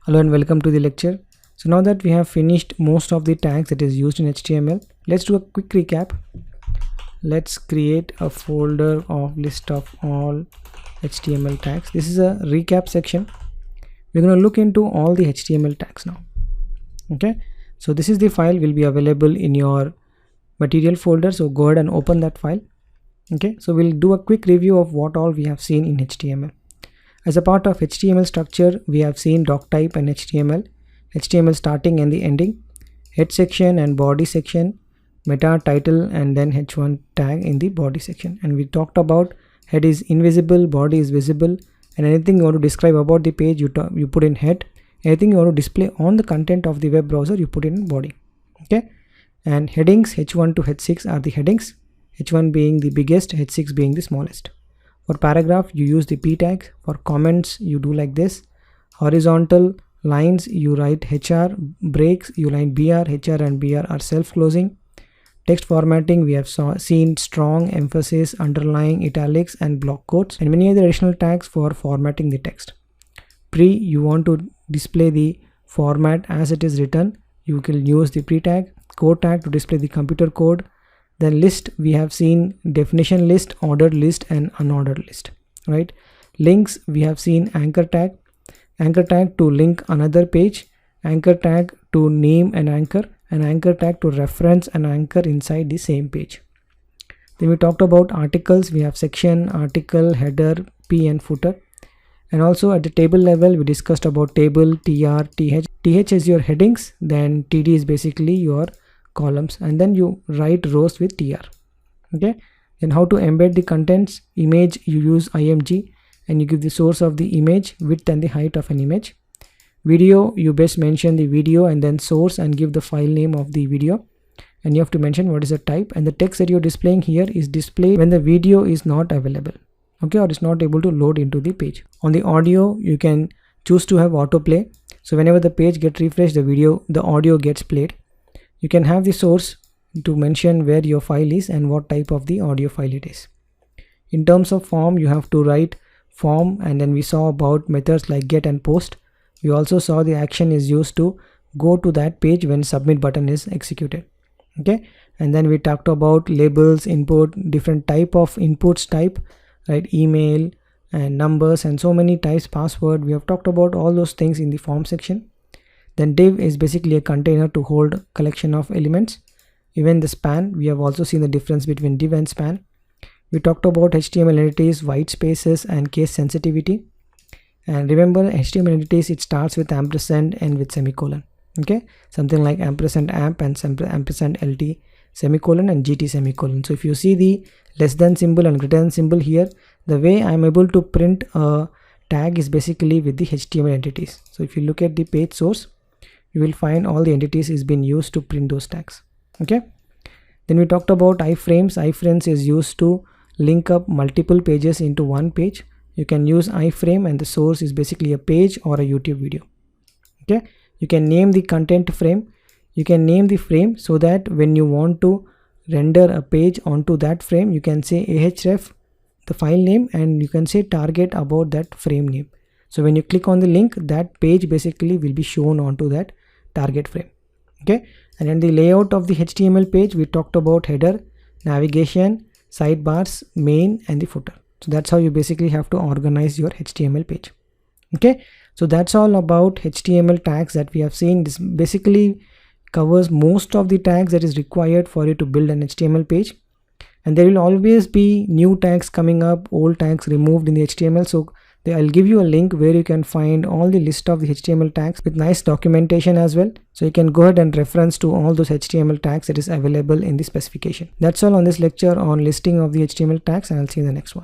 Hello and welcome to the lecture. So now that we have finished most of the tags that is used in HTML, let's do a quick recap. Let's create a folder of list of all HTML tags. This is a recap section. We're going to look into all the HTML tags now. Okay, so this is the file will be available in your material folder, so go ahead and open that file. Okay, so we'll do a quick review of what all we have seen in HTML. As a part of HTML structure, we have seen doc type and HTML starting and the ending, head section and body section, meta, title, and then h1 tag in the body section. And we talked about head is invisible, body is visible, and anything you want to describe about the page you put in head. Anything you want to display on the content of the web browser you put in body. Okay, and headings h1 to h6 are the headings, h1 being the biggest, h6 being the smallest. For paragraph you use the p tag. For comments you do like this. Horizontal lines you write hr, breaks you write br. Hr and br are self-closing. Text formatting we have seen strong, emphasis, underline, italics, and block quotes, and many other additional tags for formatting the text. Pre, you want to display the format as it is written, you can use the pre tag. Code tag to display the computer code. Then list, we have seen definition list, ordered list, and unordered list, right? Links, we have seen anchor tag to link another page, anchor tag to name an anchor, and anchor tag to reference an anchor inside the same page. Then we talked about articles. We have section, article, header, p, and footer. And also at the table level, we discussed about table, tr, th. Th is your headings, then td is basically your columns, and then you write rows with tr. Okay, then how to embed the contents. Image, you use img and you give the source of the image, width and the height of an image. Video, you best mention the video and then source and give the file name of the video, and you have to mention what is the type. And the text that you're displaying here is displayed when the video is not available, okay, or is not able to load into the page. On the audio, you can choose to have autoplay, so whenever the page gets refreshed, the audio gets played. You can have the source to mention where your file is and what type of the audio file it is. In terms of form, you have to write form, and then we saw about methods like get and post. We also saw the action is used to go to that page when submit button is executed. Okay, and then we talked about labels, input, different type of inputs type, right? Email and numbers and so many types, password. We have talked about all those things in the form section. Then div is basically a container to hold collection of elements. Even the span, we have also seen the difference between div and span. We talked about HTML entities, white spaces, and case sensitivity. And remember, HTML entities, it starts with ampersand and with semicolon. Okay, something like ampersand amp and ampersand lt semicolon and gt semicolon. So if you see the less than symbol and greater than symbol here, the way I'm able to print a tag is basically with the HTML entities. So if you look at the page source, you will find all the entities is been used to print those tags. Okay, then we talked about iframes. Iframes is used to link up multiple pages into one page. You can use iframe and the source is basically a page or a YouTube video. Okay, you can name the content frame. You can name the frame so that when you want to render a page onto that frame, you can say ahref, the file name, and you can say target about that frame name. So when you click on the link, that page basically will be shown onto that target frame. Okay, and in the layout of the HTML page, we talked about header, navigation, sidebars, main, and the footer. So that's how you basically have to organize your HTML page. Okay, so that's all about HTML tags that we have seen. This basically covers most of the tags that is required for you to build an HTML page, and there will always be new tags coming up, old tags removed in the HTML. So I'll give you a link where you can find all the list of the HTML tags with nice documentation as well. So you can go ahead and reference to all those HTML tags that is available in the specification. That's all on this lecture on listing of the HTML tags, and I'll see you in the next one.